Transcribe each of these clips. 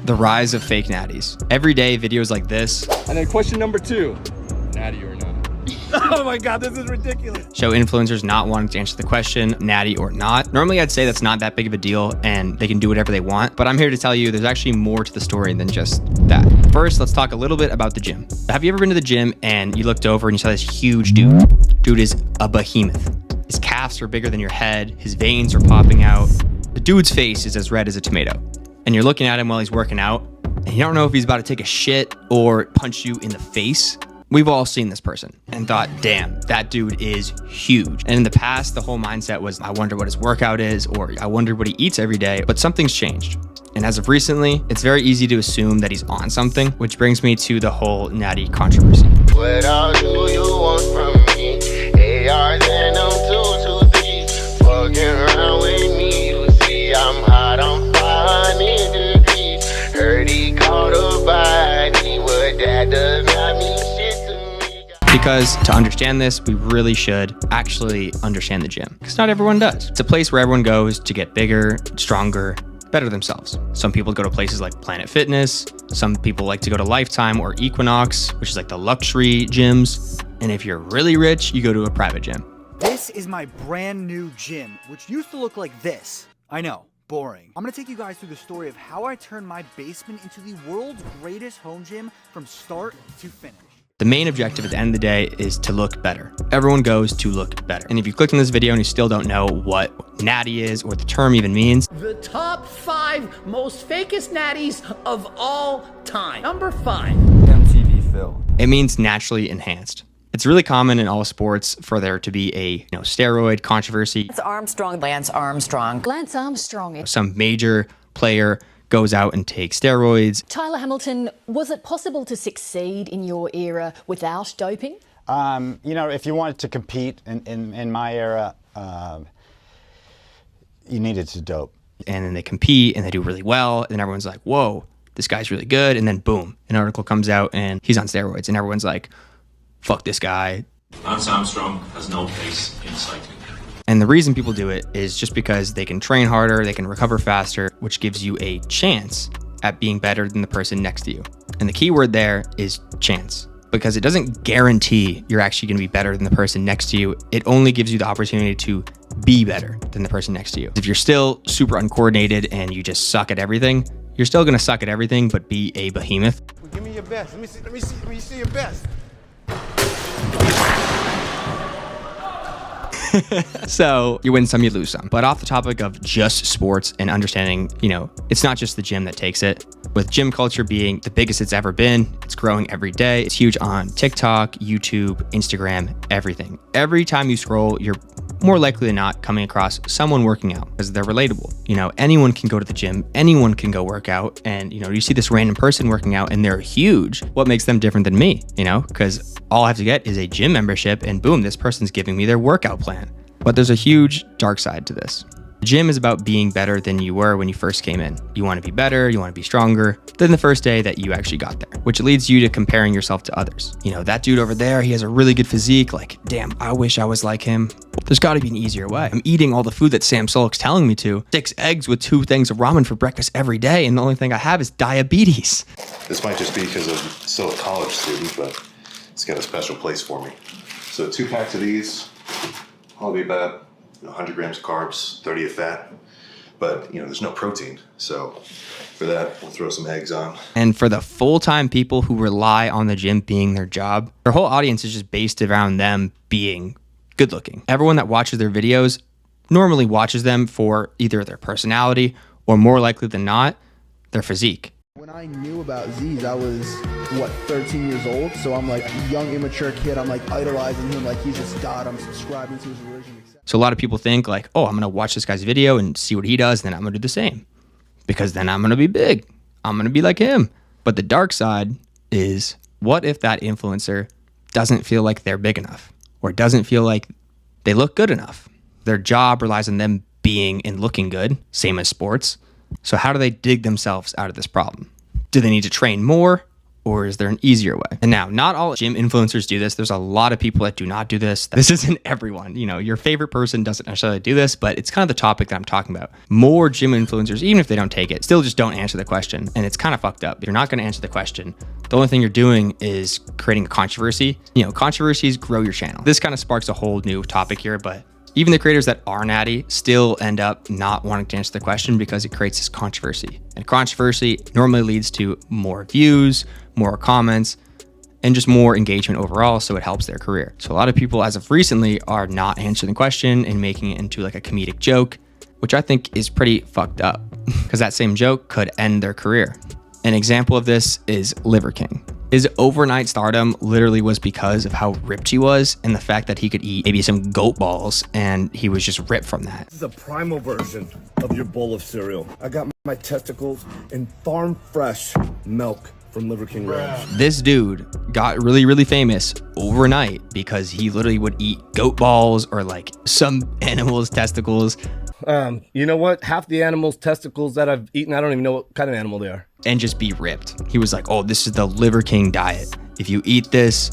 The rise of fake natties. Every day, videos like this. And then question number 2, natty or not? Oh my God, this is ridiculous. Show influencers not wanting to answer the question, natty or not. Normally, I'd say that's not that big of a deal and they can do whatever they want, but I'm here to tell you there's actually more to the story than just that. First, let's talk a little bit about the gym. Have you ever been to the gym and you looked over and you saw this huge dude? Dude is a behemoth. His calves are bigger than your head. His veins are popping out. The dude's face is as red as a tomato. And you're looking at him while he's working out and you don't know if he's about to take a shit or punch you in the face. We've all seen this person and thought, damn, that dude is huge. And in the past, the whole mindset was, I wonder what his workout is, or I wonder what he eats every day, but something's changed. And as of recently, it's very easy to assume that he's on something, which brings me to the whole natty controversy. What all do you want from me? ARs and them 223s. Fucking around with me, you see I'm hot, I'm 500 degrees. Heard he caught a body, what that does not mean shit to me. Because to understand this, we really should actually understand the gym, because not everyone does. It's a place where everyone goes to get bigger, stronger, better themselves. Some people go to places like Planet Fitness. Some people like to go to Lifetime or Equinox, which is like the luxury gyms. And if you're really rich, you go to a private gym. This is my brand new gym, which used to look like this. I know, boring. I'm gonna take you guys through the story of how I turned my basement into the world's greatest home gym from start to finish. The main objective at the end of the day is to look better. Everyone goes to look better. And if you clicked on this video and you still don't know what natty is or what the term even means, the top 5 most fakest natties of all time. Number 5. MTV Phil. it means naturally enhanced. It's really common in all sports for there to be a steroid controversy. Lance Armstrong. Lance Armstrong. Some major player goes out and takes steroids. Tyler Hamilton, was it possible to succeed in your era without doping? If you wanted to compete in my era, you needed to dope. And then they compete and they do really well, and everyone's like, whoa, this guy's really good. And then boom, an article comes out and he's on steroids, and everyone's like, fuck this guy. Lance Armstrong has no place in cycling. And the reason people do it is just because they can train harder, they can recover faster, which gives you a chance at being better than the person next to you. And the key word there is chance, because it doesn't guarantee you're actually going to be better than the person next to you. It only gives you the opportunity to be better than the person next to you. If you're still super uncoordinated and you just suck at everything, you're still going to suck at everything, but be a behemoth. Well, give me your best. Let me see your best. So you win some, you lose some. But off the topic of just sports and understanding, it's not just the gym that takes it. With gym culture being the biggest it's ever been, it's growing every day. It's huge on TikTok, YouTube, Instagram, everything. Every time you scroll, you're more likely than not coming across someone working out because they're relatable. Anyone can go to the gym, anyone can go work out. And, you see this random person working out and they're huge. What makes them different than me? Because all I have to get is a gym membership and boom, this person's giving me their workout plan. But there's a huge dark side to this. The gym is about being better than you were when you first came in. You want to be better, you want to be stronger than the first day that you actually got there, which leads you to comparing yourself to others. That dude over there, he has a really good physique. Like, damn, I wish I was like him. There's got to be an easier way. I'm eating all the food that Sam Solik's telling me to. 6 eggs with 2 things of ramen for breakfast every day, and the only thing I have is diabetes. This might just be because I'm still a college student, but it's got a special place for me. So 2 packs of these, probably about 100 grams of carbs, 30 of fat, but there's no protein. So for that, we'll throw some eggs on. And for the full-time people who rely on the gym being their job, their whole audience is just based around them being good looking. Everyone that watches their videos normally watches them for either their personality or, more likely than not, their physique. When I knew about Z's, I was 13 years old, so I'm like a young, immature kid. I'm like idolizing him like he's this god. I'm subscribing to his religion. So a lot of people think like, oh, I'm going to watch this guy's video and see what he does, and then I'm going to do the same. Because then I'm going to be big. I'm going to be like him. But the dark side is, what if that influencer doesn't feel like they're big enough or doesn't feel like they look good enough? Their job relies on them being and looking good, same as sports. So how do they dig themselves out of this problem? Do they need to train more? or is there an easier way? And now, not all gym influencers do this. There's a lot of people that do not do this. This isn't everyone. You know, your favorite person doesn't necessarily do this, but it's kind of the topic that I'm talking about. More gym influencers, even if they don't take it, still just don't answer the question. And it's kind of fucked up. If you're not going to answer the question, the only thing you're doing is creating a controversy. You know, controversies grow your channel. This kind of sparks a whole new topic here, but even the creators that are natty still end up not wanting to answer the question because it creates this controversy. And controversy normally leads to more views, more comments, and just more engagement overall, so it helps their career. So a lot of people as of recently are not answering the question and making it into like a comedic joke, which I think is pretty fucked up because that same joke could end their career. An example of this is Liver King. His overnight stardom literally was because of how ripped he was and the fact that he could eat maybe some goat balls and he was just ripped from that. This is a primal version of your bowl of cereal. I got my testicles in farm fresh milk from Liver King Ranch. This dude got really, really famous overnight because he literally would eat goat balls or like some animal's testicles. You know what? Half the animals' testicles that I've eaten, I don't even know what kind of animal they are. And just be ripped. He was like, oh, this is the Liver King diet. If you eat this,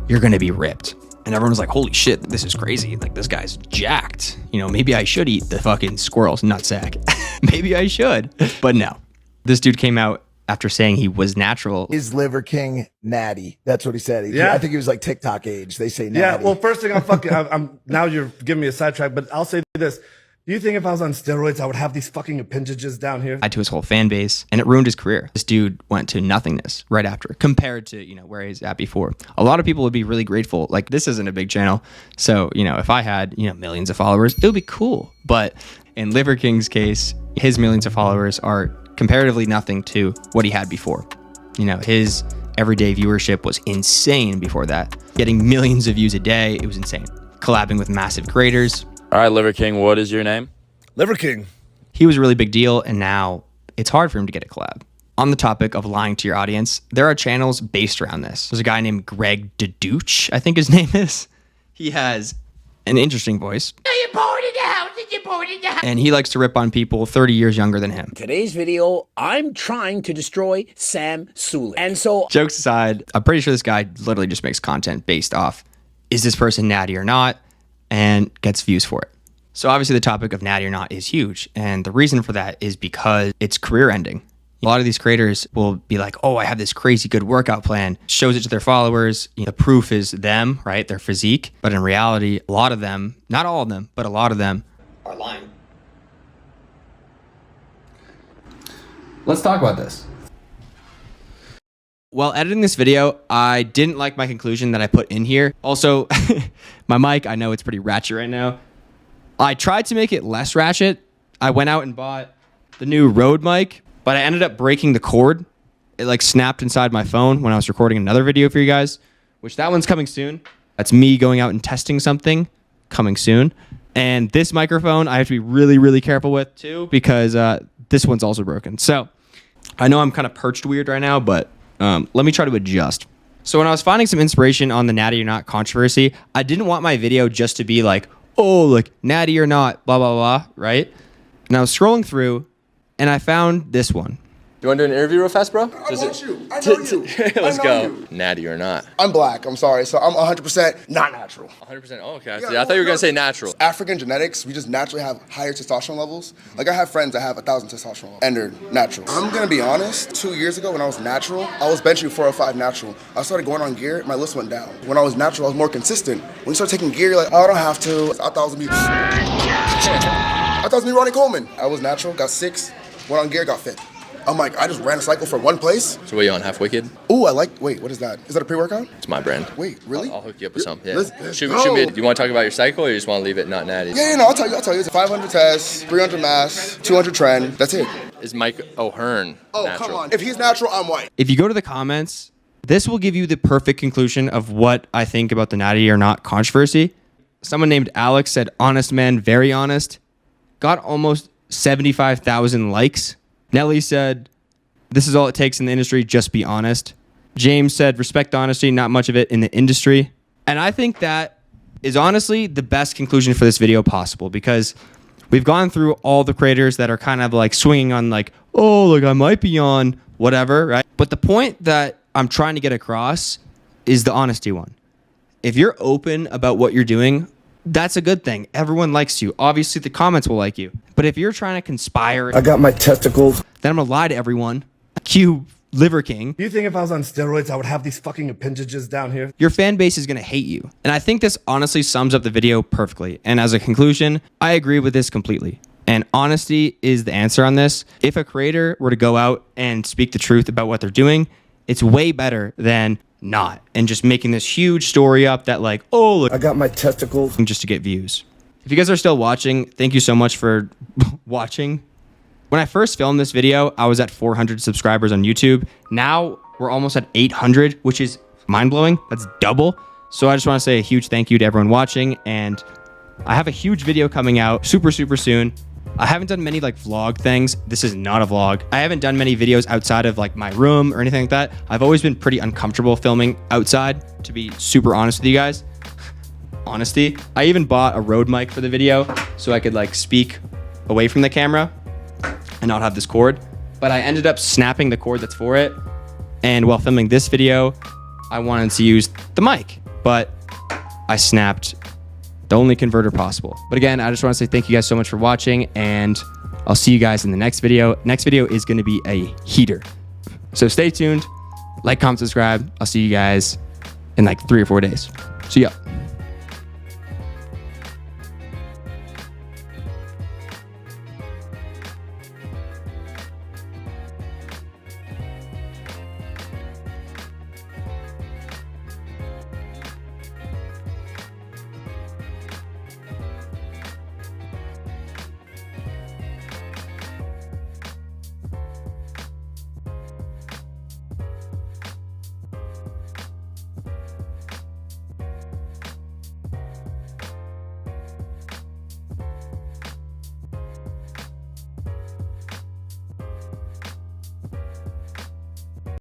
you're gonna be ripped. And everyone was like, holy shit, this is crazy. Like, this guy's jacked. You know, maybe I should eat the fucking squirrel's nutsack. Maybe I should. But no. This dude came out after saying he was natural. Is Liver King natty? That's what he said. Yeah. I think he was like TikTok age. They say natty. Yeah, well, first thing I'm now you're giving me a sidetrack, but I'll say this. Do you think if I was on steroids, I would have these fucking appendages down here? To his whole fan base, and it ruined his career. This dude went to nothingness right after, compared to, you know, where he's at before. A lot of people would be really grateful. Like, this isn't a big channel, so, you know, if I had, you know, millions of followers, it would be cool. But in Liver King's case, his millions of followers are comparatively nothing to what he had before. You know, his everyday viewership was insane before that. Getting millions of views a day, it was insane. Collabing with massive creators. All right, Liver King, what is your name? Liver King. He was a really big deal, and now it's hard for him to get a collab. On the topic of lying to your audience, there are channels based around this. There's a guy named Greg Dedouche, I think his name is. He has an interesting voice. And he likes to rip on people 30 years younger than him. Today's video, I'm trying to destroy Sam Sulek. And so... Jokes aside, I'm pretty sure this guy literally just makes content based off, is this person natty or not? And gets views for it. So obviously the topic of natty or not is huge. And the reason for that is because it's career ending. A lot of these creators will be like, oh, I have this crazy good workout plan, shows it to their followers. You know, the proof is them, right? Their physique. But in reality, a lot of them, not all of them, but a lot of them are lying. Let's talk about this. While editing this video, I didn't like my conclusion that I put in here. Also, my mic, I know it's pretty ratchet right now. I tried to make it less ratchet. I went out and bought the new Rode mic, but I ended up breaking the cord. It like snapped inside my phone when I was recording another video for you guys, which that one's coming soon. That's me going out and testing something coming soon. And this microphone, I have to be really, really careful with too, because this one's also broken. So I know I'm kind of perched weird right now, but let me try to adjust. So when I was finding some inspiration on the natty or not controversy, I didn't want my video just to be like, oh, like natty or not, blah, blah, blah, right? And I was scrolling through and I found this one. You want to do an interview real fast, bro? I want you. I know you. Let's I know go. you. Natty or not? I'm black. I'm sorry. So I'm 100% not natural. 100%. Oh, okay. I see. I thought you were going to say natural. African genetics, we just naturally have higher testosterone levels. Like I have friends that have 1,000 testosterone and they're natural. I'm going to be honest. 2 years ago when I was natural, I was benching 405 natural. I started going on gear, my list went down. When I was natural, I was more consistent. When you start taking gear, you're like, oh, I don't have to. I thought it was going to be... I thought it was going to be Ronnie Coleman. I was natural, got 6, went on gear, got fit. I'm like, I just ran a cycle from one place. So what are you on, Half Wicked? Ooh, I like, wait, what is that? Is that a pre-workout? It's my brand. Wait, really? I'll hook you up with some. Yeah. Let's Shoot go. me. Do you want to talk about your cycle or you just want to leave it not natty? Yeah, no, I'll tell you. It's 500 tests, 300 mass, 200 trend. That's it. Is Mike O'Hearn natural? Come on. If he's natural, I'm white. If you go to the comments, this will give you the perfect conclusion of what I think about the natty or not controversy. Someone named Alex said, honest man, very honest. Got almost 75,000 likes. Nelly said, this is all it takes in the industry, just be honest. James said, respect honesty, not much of it in the industry. And I think that is honestly the best conclusion for this video possible, because we've gone through all the creators that are kind of like swinging on like, oh, look, I might be on whatever, right? But the point that I'm trying to get across is the honesty one. If you're open about what you're doing, that's a good thing. Everyone likes you. Obviously, the comments will like you. But if you're trying to conspire, I got my testicles. then I'm gonna lie to everyone. Cue Liver King. Do you think if I was on steroids, I would have these fucking appendages down here? Your fan base is gonna hate you. And I think this honestly sums up the video perfectly. And as a conclusion, I agree with this completely. And honesty is the answer on this. If a creator were to go out and speak the truth about what they're doing, it's way better than not. And just making this huge story up that like, oh, look, I got my testicles. just to get views. If you guys are still watching, thank you so much for watching. When I first filmed this video, I was at 400 subscribers on YouTube. Now we're almost at 800, which is mind-blowing. That's double. So I just want to say a huge thank you to everyone watching. And I have a huge video coming out super soon. I haven't done many like vlog things. This is not a vlog. I haven't done many videos outside of like my room or anything like that. I've always been pretty uncomfortable filming outside, to be super honest with you guys. Honesty. I even bought a Rode mic for the video so I could like speak away from the camera and not have this cord. But I ended up snapping the cord that's for it. And while filming this video, I wanted to use the mic, but I snapped the only converter possible. But again, I just want to say thank you guys so much for watching, and I'll see you guys in the next video. Next video is going to be a heater. So stay tuned, like, comment, subscribe. I'll see you guys in like 3 or 4 days. See ya.